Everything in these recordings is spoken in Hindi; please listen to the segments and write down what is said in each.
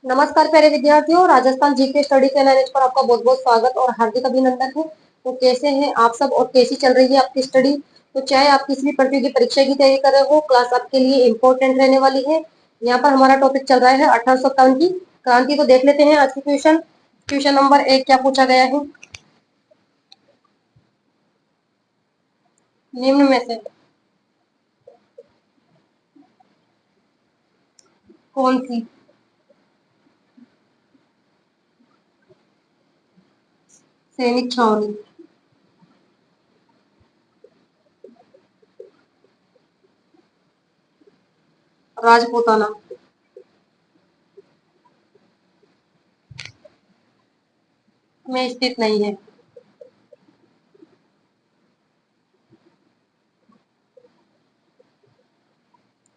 नमस्कार प्यारे विद्यार्थियों, राजस्थान जीके स्टडी चैनल पर आपका बहुत बहुत स्वागत और हार्दिक अभिनंदन है। तो कैसे हैं आप सब और कैसी चल रही है आपकी स्टडी। तो चाहे आप किसी भी प्रतियोगी परीक्षा की तैयारी कर रहे हो, क्लास आपके लिए इम्पोर्टेंट रहने वाली है। यहाँ पर हमारा टॉपिक चल रहा है 1857 की क्रांति। तो देख लेते हैं आज की क्वेश्चन। क्वेश्चन नंबर 1 क्या पूछा गया है। निम्न में से कौन सी सैनिक छावनी राजपूताना में स्थित नहीं है।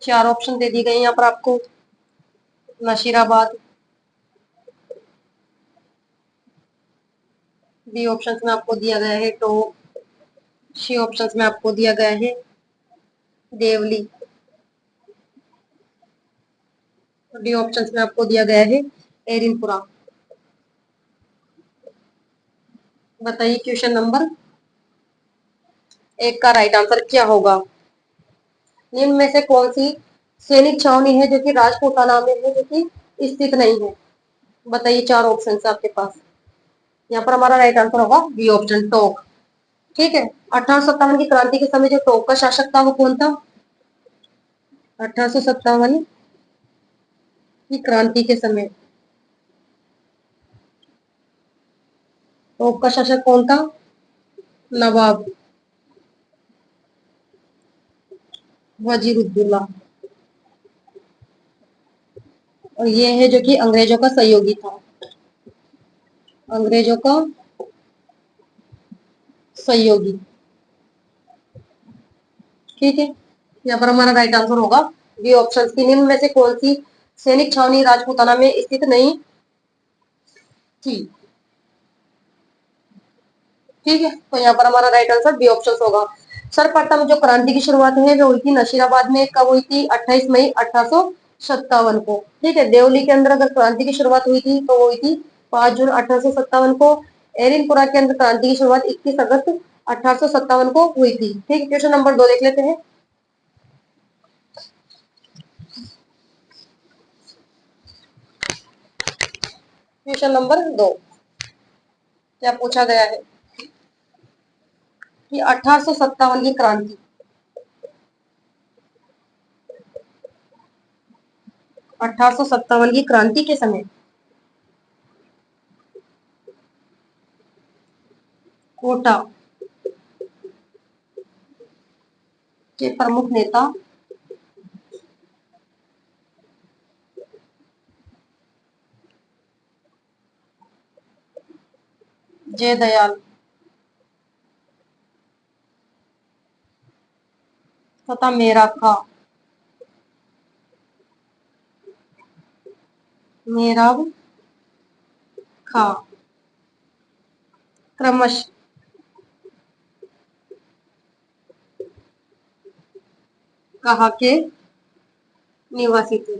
चार ऑप्शन दे दी गई यहाँ पर आपको। नशीराबाद, बी ऑप्शन में आपको दिया गया है टोंक, सी ऑप्शन में आपको दिया गया है देवली, डी ऑप्शन में आपको दिया गया है एरिनपुरा। बताइए क्वेश्चन नंबर 1 का राइट आंसर क्या होगा। निम्न में से कौन सी सैनिक छावनी है जो कि राजपूताना में है, जो कि स्थित नहीं है। बताइए, चार ऑप्शन है आपके पास। यहाँ पर हमारा राइट आंसर होगा बी ऑप्शन टोंक। ठीक है। 1857 की क्रांति के समय जो टोंक का शासक था वो कौन था। 1857 की क्रांति के समय टोंक का शासक कौन था। नवाब वजीरुद्दौला। और ये है जो कि अंग्रेजों का सहयोगी था। अंग्रेजों का सहयोगी। ठीक है। यहाँ पर हमारा राइट आंसर होगा बी ऑप्शन की। निम्न में से कौन सी सैनिक छावनी राजपूताना में स्थित नहीं थी। ठीक है। तो यहाँ पर हमारा राइट आंसर बी ऑप्शन होगा। सर्वप्रथम जो क्रांति की शुरुआत है वो हुई थी नशीराबाद में। कब हुई थी। 28 मई 1857 को। ठीक है। देवली के अंदर अगर क्रांति की शुरुआत हुई थी तो वो हुई थी 5 जून 1857 को। एरिनपुरा के अंदर क्रांति की शुरुआत 21 अगस्त 1857 को हुई थी। ठीक है। क्वेश्चन नंबर 2 देख लेते हैं। क्वेश्चन नंबर 2 क्या पूछा गया है कि 1857 की क्रांति 1857 की क्रांति के समय कोटा के प्रमुख नेता जयदयाल तथा मेराब खा क्रमश कहा के निवासी थे।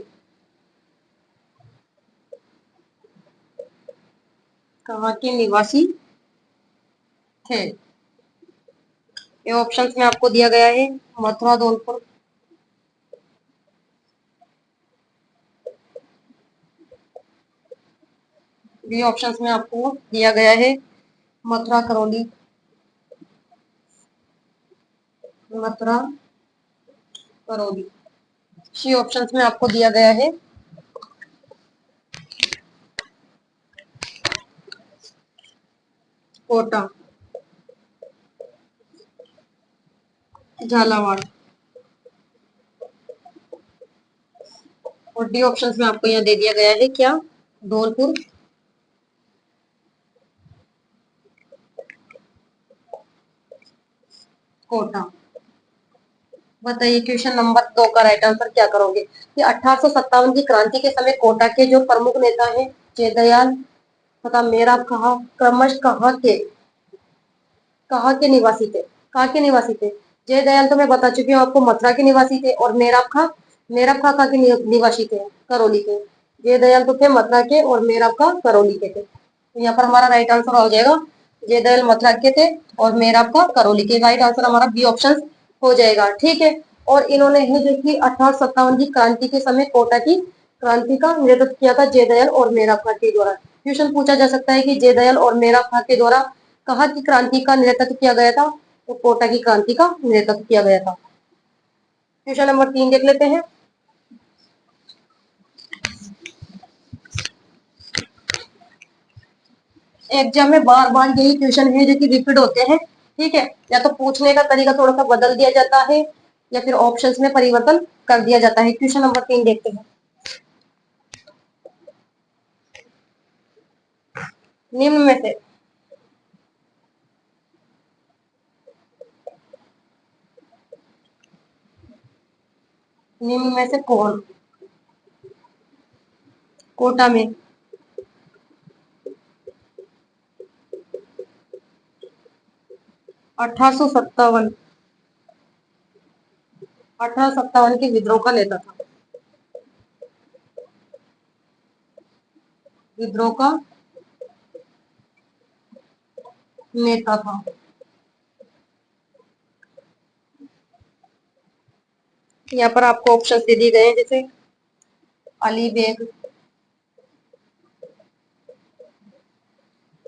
कहा के निवासी थे। ये ऑप्शन में आपको दिया गया है मथुरा, धौलपुर, बी ऑप्शन में आपको दिया गया है मथुरा, करौली, मथुरा करौली। सी ऑप्शन में आपको दिया गया है कोटा, झालावाड़। और डी ऑप्शन में आपको यहाँ दे दिया गया है क्या, धौलपुर, कोटा। बताइए क्वेश्चन नंबर 2 का राइट आंसर क्या करोगे कि 1857 की क्रांति के समय कोटा के जो प्रमुख नेता हैं जयदयाल तथा मेराब कहा क्रमश कहाँ के निवासी थे। कहाँ के निवासी थे। जयदयाल तो मैं बता चुकी हूँ आपको, मथुरा के निवासी थे। और मेराब खा कहाँ के निवासी थे, करौली के। जयदयाल तो थे मथुरा के और मेर आपका करौली के थे। तो यहाँ पर हमारा राइट आंसर हो जाएगा जयदयाल मथुरा के थे और मेर आपका करौली के। राइट आंसर हमारा बी ऑप्शन हो जाएगा। ठीक है। और इन्होंने है जो कि 1857 की क्रांति के समय कोटा की क्रांति का नेतृत्व किया था जयदयाल और मेरा खा के द्वारा। क्वेश्चन पूछा जा सकता है कि जयदयाल और मेरा खा के द्वारा कहाँ की क्रांति का नेतृत्व किया गया था? तो कोटा की क्रांति का नेतृत्व किया गया था। क्वेश्चन नंबर 3 देख लेते हैं। एग्जाम में बार बार यही क्वेश्चन है जो कि रिपीट होते हैं। ठीक है। या तो पूछने का तरीका थोड़ा सा बदल दिया जाता है या फिर ऑप्शंस में परिवर्तन कर दिया जाता है। क्वेश्चन नंबर 3 देखते हैं। निम्न में से निम्न में से कौन कोटा में 1857 1857 के विद्रोह का नेता था? विद्रोह का नेता था। यहाँ पर आपको ऑप्शन दे दिए गए हैं जैसे अली बेग।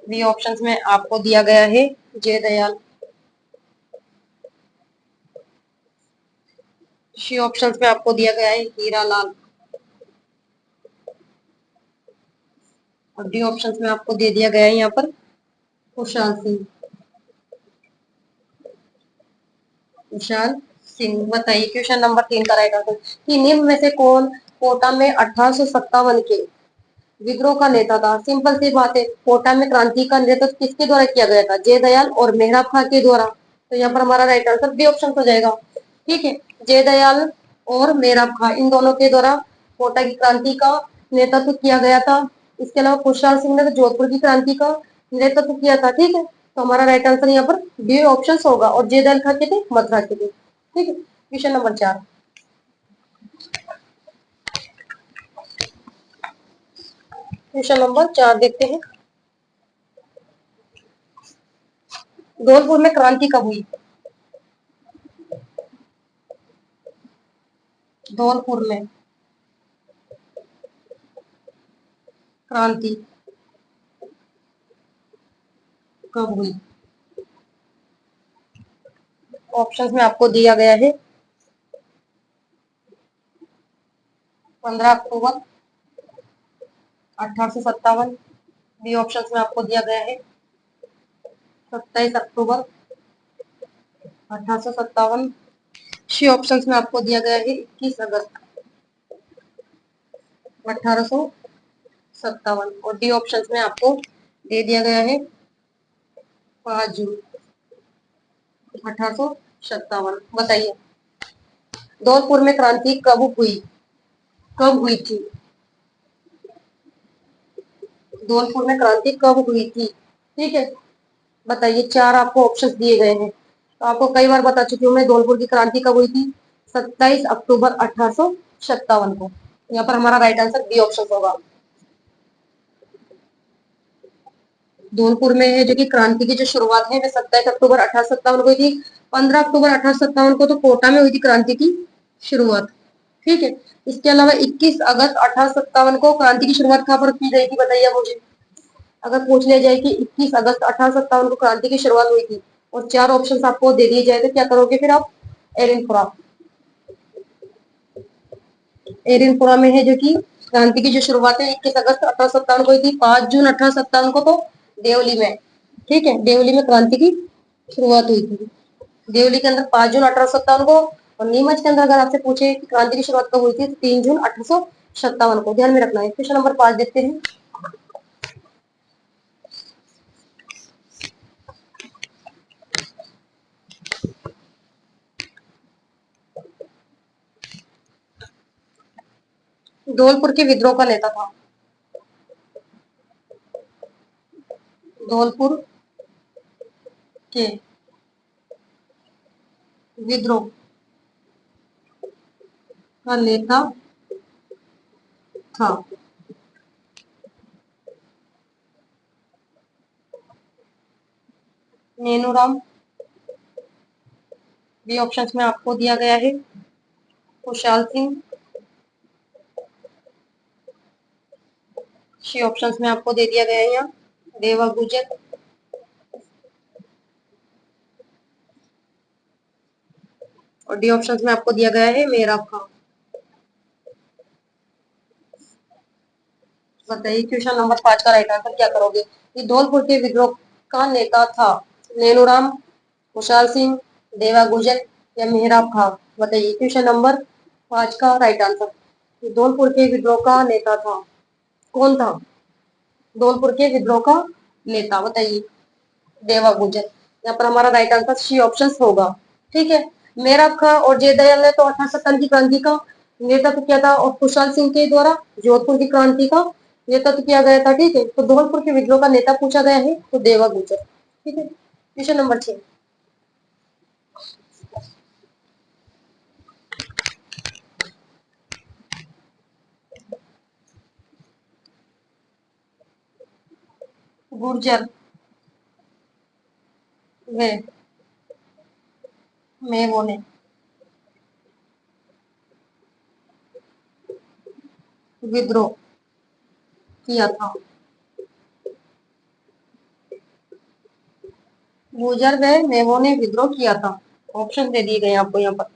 बी ऑप्शंस में आपको दिया गया है जयदयाल। सी ऑप्शंस में आपको दिया गया है हीरालाल। और डी ऑप्शंस में आपको दे दिया गया है यहाँ पर खुशहाल सिंह। खुशहाल सिंह। बताइए क्वेश्चन नंबर 3 का राइट आंसर कि निम्न में से कौन कोटा में 1857 के विद्रोह का नेता था? सिंपल सी बात है। कोटा में क्रांति का नेतृत्व किसके द्वारा किया गया था? जयदयाल और मेहराब खां के द्वारा। तो यहाँ पर हमारा राइट आंसर बी ऑप्शन हो जाएगा। ठीक है। जयदयाल और मेहराब खां इन दोनों के द्वारा कोटा की क्रांति का नेतृत्व किया गया था। इसके अलावा खुशहाल सिंह ने तो जोधपुर की क्रांति का नेतृत्व किया था। ठीक है। तो हमारा राइट आंसर यहाँ पर बी ऑप्शन होगा। और जयदयाल खां के थे मथुरा के थे। ठीक है। Question number 4। क्वेश्चन नंबर 4 देखते हैं। धौलपुर में क्रांति कब हुई? धौलपुर में क्रांति कब हुई? ऑप्शंस में आपको दिया गया है 15 अक्टूबर 1857। बी ऑप्शंस में आपको दिया गया है 27 अक्टूबर 1857। सी ऑप्शंस में आपको दिया गया है 21 अगस्त 1857। और डी ऑप्शंस में आपको दे दिया गया है 5 जून 1857। बताइए धौलपुर में क्रांति कब हुई थी? धौलपुर में क्रांति कब हुई थी? ठीक है। बताइए 4 आपको ऑप्शंस दिए गए हैं। तो आपको कई बार बता चुकी हूँ मैं धौलपुर की क्रांति कब हुई थी। 27 अक्टूबर 1857 को। यहाँ पर हमारा राइट आंसर बी ऑप्शन होगा। धौलपुर में है जो कि क्रांति की जो शुरुआत है वो 27 अक्टूबर 1857 को हुई थी। 15 अक्टूबर 1857 को तो कोटा में हुई थी क्रांति की शुरुआत। ठीक है। इसके अलावा 21 अगस्त 1857 को क्रांति की शुरुआत कहाँ पर की गई थी? बताइए मुझे। अगर पूछ लिया जाए कि 21 अगस्त 1857 को क्रांति की शुरुआत हुई थी और 4 ऑप्शन आपको दे दिए जाए तो क्या करोगे फिर आप? एरिनपुरा। एरिनपुरा में है जो कि क्रांति की जो शुरुआत है 21 अगस्त 1857 को हुई थी। 5 जून 1857 को तो देवली में। ठीक है। देवली में क्रांति की शुरुआत हुई थी। देवली के अंदर 5 जून 1857 को। और नीमच के अंदर अगर आपसे पूछे कि क्रांति की शुरुआत कब हुई थी तो 3 जून 1857 को। ध्यान में रखना है। क्वेश्चन नंबर 5 देखते हैं। धौलपुर के विद्रोह का नेता था। धौलपुर के विद्रोह का नेता था। नेनूराम। बी ऑप्शन में आपको दिया गया है खुशहाल सिंह। सी ऑप्शन में आपको दे दिया गया है यहाँ देवा गुजर। और डी ऑप्शन में आपको दिया गया है मेहराब खां। बताइए क्वेश्चन नंबर 5 का राइट आंसर क्या करोगे। ये धौलपुर के विद्रोह का नेता था नेनूराम, खुशहाल सिंह, देवा गुजर या मेहराब खां। बताइए क्वेश्चन नंबर 5 का राइट आंसर। ये धौलपुर के विद्रोह का नेता था, कौन था धौलपुर के विद्रोह का नेता, बताइए। देवा गुजर। यहाँ पर हमारा राइट आंसर सी ऑप्शन होगा। ठीक है। मेहराब खां और जयदयाल ने तो 1857 की क्रांति का नेतृत्व किया था और खुशहाल सिंह के द्वारा जोधपुर की क्रांति का नेतृत्व किया गया था। ठीक है। तो धौलपुर के विद्रोह का नेता पूछा गया है तो देवा गुजर। ठीक है। Question number 6। गुर्जर वे मेवों ने विद्रोह किया था। गुर्जर व मेवों ने विद्रोह किया था। ऑप्शन दे दिए गए आपको यहाँ पर।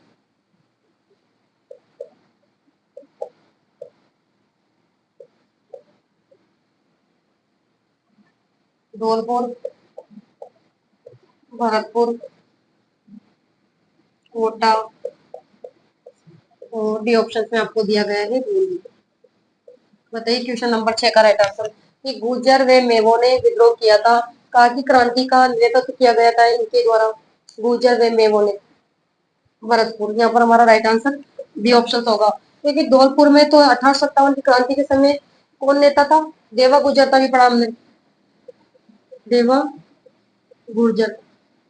धौलपुर, भरतपुर, कोटा और डी ऑप्शन में आपको दिया गया है बूंदी। बताइए क्वेश्चन नंबर 6 का राइट आंसर। कि गुर्जर व मेवों ने विद्रोह किया था, काकी क्रांति का नेतृत्व किया गया था इनके द्वारा। गुर्जर व मेवों ने भरतपुर। यहाँ पर हमारा राइट आंसर बी ऑप्शन होगा। क्योंकि धौलपुर में तो 1857 की क्रांति के समय कौन नेता था, देवा गुर्जर था भी पढ़ा हमने। देवा गुर्जर,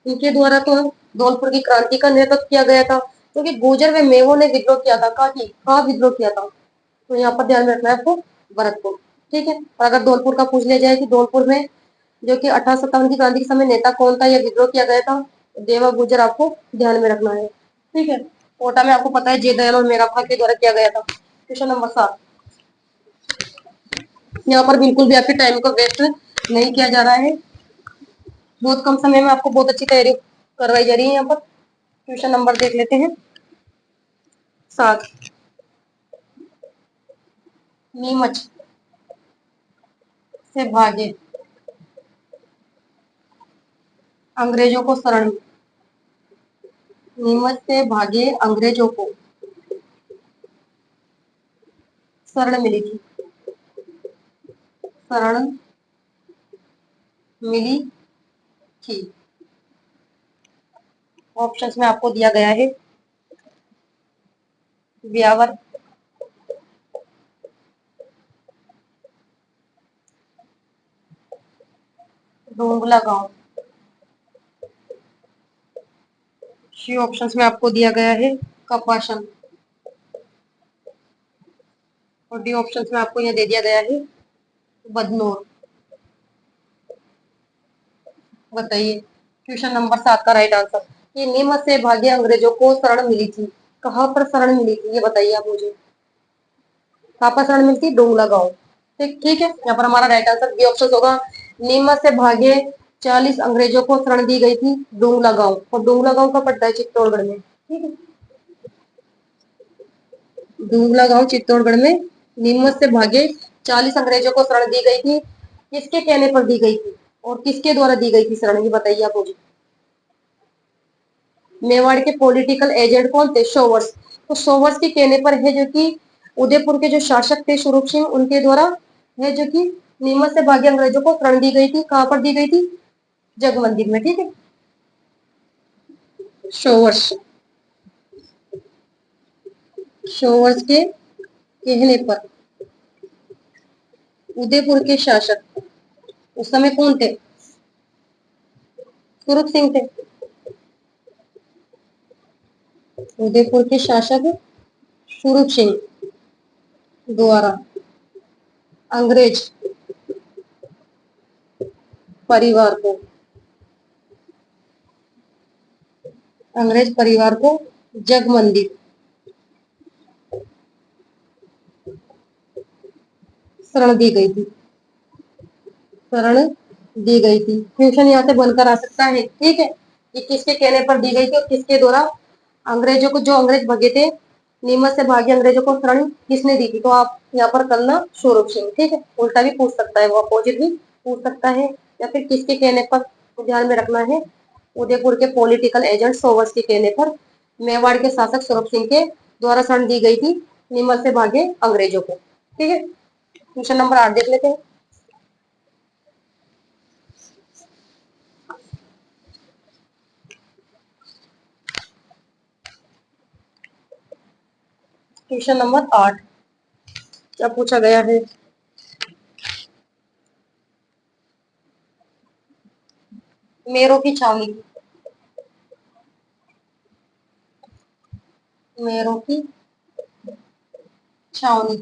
इनके द्वारा तो धौलपुर की क्रांति का नेतृत्व किया गया था। क्योंकि गुर्जर व मेवों ने विद्रोह किया था, कहा विद्रोह किया था, तो यहाँ पर ध्यान में रखना है आपको भरतपुर। ठीक है। और अगर धौलपुर का पूछ लिया जाए कि धौलपुर में जो कि 1857 की क्रांति के समय नेता कौन था या विद्रोह किया गया था, देवा गुर्जर आपको ध्यान में रखना है। ठीक है। कोटा में आपको पता है जयदयाल और मेहराब खां के द्वारा किया गया था। Question number 7। यहाँ पर बिल्कुल भी आपके टाइम को वेस्ट नहीं किया जा रहा है। बहुत कम समय में आपको बहुत अच्छी तैयारी करवाई जा रही है। यहाँ पर क्वेश्चन नंबर देख लेते हैं 7। नीमच से भागे अंग्रेजों को शरण, नीमच से भागे अंग्रेजों को शरण मिली थी, शरण मिली थी। ऑप्शंस में आपको दिया गया है ब्यावर, डोंगला गांव। सी ऑप्शंस में आपको दिया गया है कपासन। और डी ऑप्शंस में आपको यह दे दिया गया है बदनौर। बताइए क्वेश्चन नंबर 7 का राइट आंसर। ये नीमच से भागे अंग्रेजों को शरण मिली थी, कहाँ पर शरण मिली थी ये बताइए आप मुझे। कहाँ पर शरण मिली थी, डोंगला गांव। ठीक ठीक है। यहाँ पर हमारा राइट आंसर बी ऑप्शन होगा। नीमच से भागे 40 अंग्रेजों को शरण दी गई थी डोंगला गांव। और डोंगला गांव का पड़ता है चित्तौड़गढ़ में। ठीक है। डोंगला गांव चित्तौड़गढ़ में। नीमच से भागे 40 अंग्रेजों को शरण दी गई थी, किसके कहने पर दी गई थी और किसके द्वारा दी गई थी शरण, ये बताइए आप मुझे। मेवाड़ के पॉलिटिकल एजेंट कौन थे, सोवर्स। तो सोवर्स के कहने पर है जो कि उदयपुर के जो शासक थे स्वरूप सिंह, उनके द्वारा है जो कि नीमच से भागे अंग्रेजों को शरण दी गई थी। कहाँ पर दी गई थी, जग मंदिर में। ठीक है। सोवर्स, सोवर्स के कहने पर उदयपुर के शासक उस समय कौन थे, स्वरूप सिंह थे। उदयपुर के शासक स्वरूप सिंह द्वारा अंग्रेज परिवार को अंग्रेज परिवार को जगमंदिर शरण दी गई थी, शरण दी गई थी। क्वेश्चन यहाँ से बनकर आ सकता है, ठीक है, कि किसके कहने पर दी गई थी और किसके द्वारा अंग्रेजों को, जो अंग्रेज भगे थे, नीमच से भागे अंग्रेजों को शरण किसने दी थी। तो आप यहाँ पर करना स्वरूप सिंह, ठीक है। उल्टा भी पूछ सकता है, वो अपोजिट भी पूछ सकता है, या फिर किसके कहने पर, तो ध्यान में रखना है उदयपुर के पॉलिटिकल एजेंट सोवर्स के कहने पर मेवाड़ के शासक स्वरूप सिंह के द्वारा शरण दी गई थी नीमच से भागे अंग्रेजों को, ठीक है। क्वेश्चन नंबर 8 देख लेते हैं। क्वेश्चन नंबर 8 क्या पूछा गया है। मेरों की छावनी, मेरों की छावनी,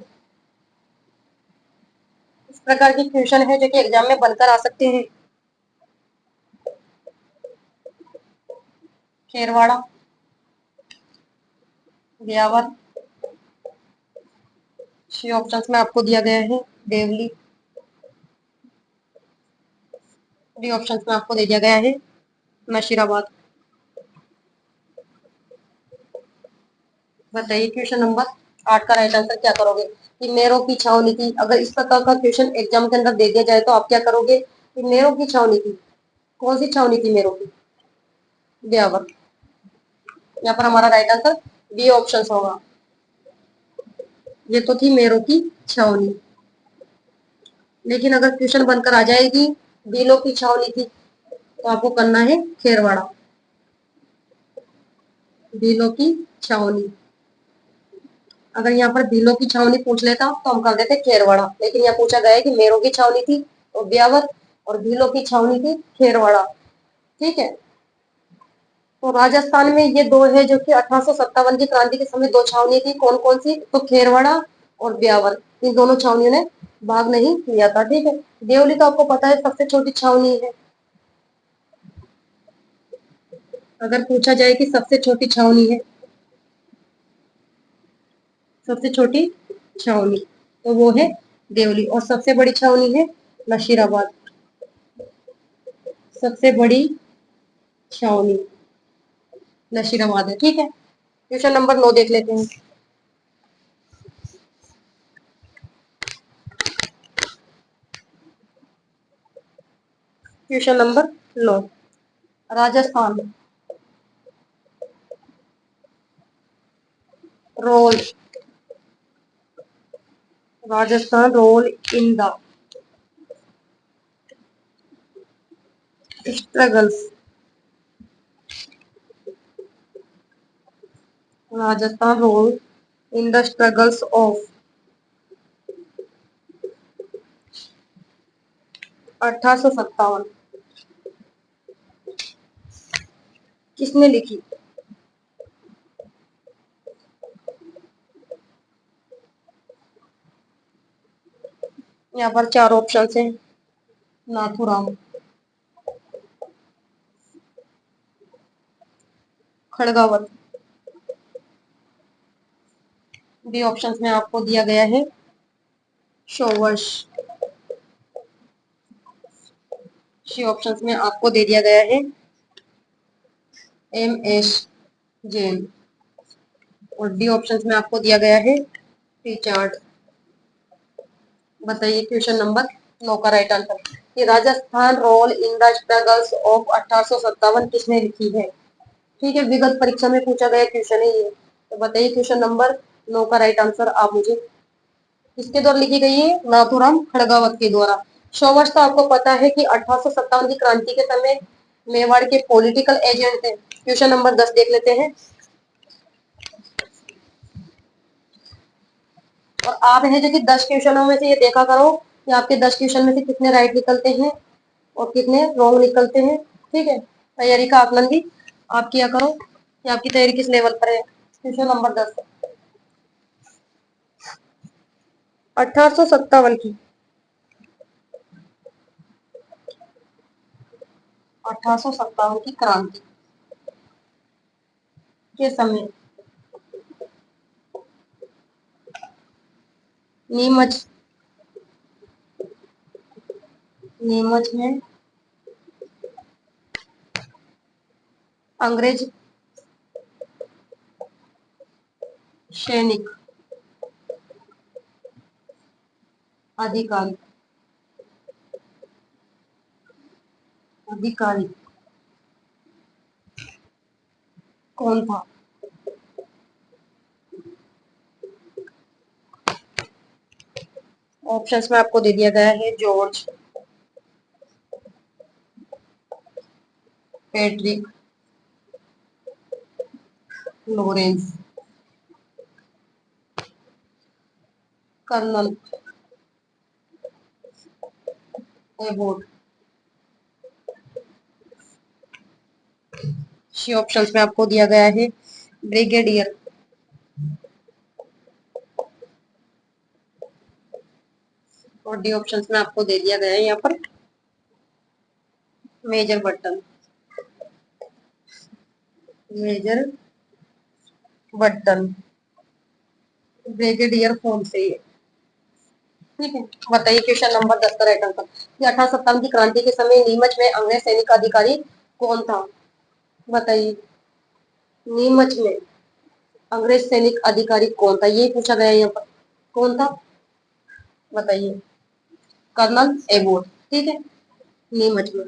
इस प्रकार की क्वेश्चन है जो कि एग्जाम में बनकर आ सकते हैं। खेरवाड़ा, ब्यावर, सी ऑप्शंस में आपको दिया गया है देवली, डी ऑप्शंस में आपको दे दिया गया है नशीराबाद। बताइए क्वेश्चन नंबर 8 का राइट आंसर क्या करोगे। कि मेरों की छावनी की, अगर इस प्रकार का क्वेश्चन एग्जाम के अंदर दे दिया जाए तो आप क्या करोगे। कि मेरों की छावनी की, कौन सी छावनी थी मेरों की, ब्यावर। यहाँ पर हमारा राइट आंसर बी ऑप्शन होगा। ये तो थी मेरों की छावनी, लेकिन अगर क्वेश्चन बनकर आ जाएगी भीलों की छावनी थी, तो आपको करना है खेरवाड़ा, भीलों की छावनी। अगर यहाँ पर भीलों की छावनी पूछ लेता तो हम कर देते खेरवाड़ा, लेकिन यहाँ पूछा गया है कि मेरों की छावनी थी तो ब्यावर, और भीलों की छावनी थी खेरवाड़ा, ठीक है। तो राजस्थान में ये दो है जो कि 1857 की क्रांति के समय दो छावनी थी, कौन कौन सी, तो खेरवाड़ा और ब्यावर। इन दोनों छावनियों ने भाग नहीं लिया था, ठीक है। देवली तो आपको पता है सबसे छोटी छावनी है। अगर पूछा जाए कि सबसे छोटी छावनी है, सबसे छोटी छावनी, तो वो है देवली, और सबसे बड़ी छावनी है नशीराबाद, सबसे बड़ी छावनी नशीराबाद है, ठीक है। क्वेश्चन नंबर 9 देख लेते हैं। Question number 9, Rajasthan role, Rajasthan role in the struggles, Rajasthan role in the struggles of 1857 किसने लिखी। यहाँ पर चार ऑप्शन है। नाथूराम, खड़गावत, बी ऑप्शन में आपको दिया गया है शोवर्स, सी ऑप्शन में आपको दे दिया गया है MS जैन, और डी ऑप्शन में आपको दिया गया है रिचार्ड। बताइए क्वेश्चन नंबर 9 का राइट आंसर। ये Rajasthan role in the struggles of 1857 किसने लिखी है, ठीक है। विगत परीक्षा में पूछा गया क्वेश्चन है ये। तो बताइए क्वेश्चन नंबर 9 का राइट आंसर आप मुझे। किसके द्वारा लिखी गई है, नाथूराम खड़गावत के द्वारा। शोवर्स तो आपको पता है कि 1857 की क्रांति के समय मेवाड़ के पॉलिटिकल एजेंट थे। क्वेश्चन नंबर 10 देख लेते हैं। और आप है जो कि 10 क्वेश्चनों में से ये देखा करो कि आपके 10 क्वेश्चन में से कितने राइट निकलते हैं और कितने रॉन्ग निकलते हैं, ठीक है। तैयारी का आकलन भी आप किया करो कि आपकी तैयारी किस लेवल पर है। क्वेश्चन नंबर 10, 1857 की, 1857 की क्रांति, के समय नीमच नीमच में अंग्रेज सैनिक अधिकारी अधिकारी कौन था? ऑप्शंस में आपको दे दिया गया है George Patrick Lawrence, colonel Abbott. C options में आपको दिया गया है ब्रिगेडियर, और डी ऑप्शंस में आपको दे दिया गया है यहाँ पर Major Burton, Major Burton brigadier form से। ठीक है, बताइए क्वेश्चन नंबर 10 का राइट आंसर कि 1857 की क्रांति के समय नीमच में अंग्रेज सैनिक अधिकारी कौन था? बताइए, नीमच में अंग्रेज सैनिक अधिकारी कौन था, ये पूछा गया है यहाँ पर। कौन था बताइए? Colonel Abbott. ठीक है, नीमच में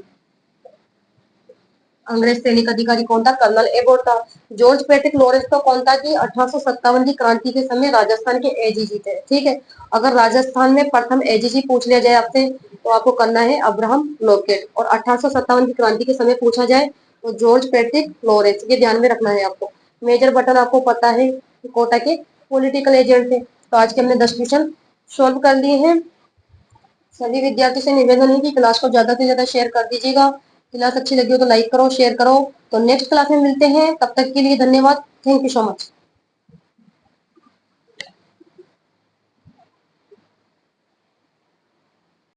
अंग्रेज सैनिक अधिकारी कौन था? कर्नल एबोट था। जॉर्ज पैट्रिक लॉरेंस तो कौन था कि 1857 की क्रांति के समय राजस्थान के एजीजी थे। ठीक है, अगर राजस्थान में प्रथम एजीजी पूछ लिया जाए आपसे तो आपको करना है अब्राहम लोकेट, और 1857 की क्रांति के समय पूछा जाए तो जॉर्ज पैट्रिक लॉरेंस, ये ध्यान में रखना है आपको। मेजर बटन आपको पता है कि कोटा के पॉलिटिकल एजेंट थे। तो आज के हमने 10 क्वेश्चन सोल्व कर लिए हैं। सभी विद्यार्थी से निवेदन है कि क्लास को ज्यादा से ज्यादा शेयर कर दीजिएगा। क्लास अच्छी लगी हो तो लाइक करो, शेयर करो। तो नेक्स्ट क्लास में मिलते हैं, तब तक के लिए धन्यवाद। Thank you so much.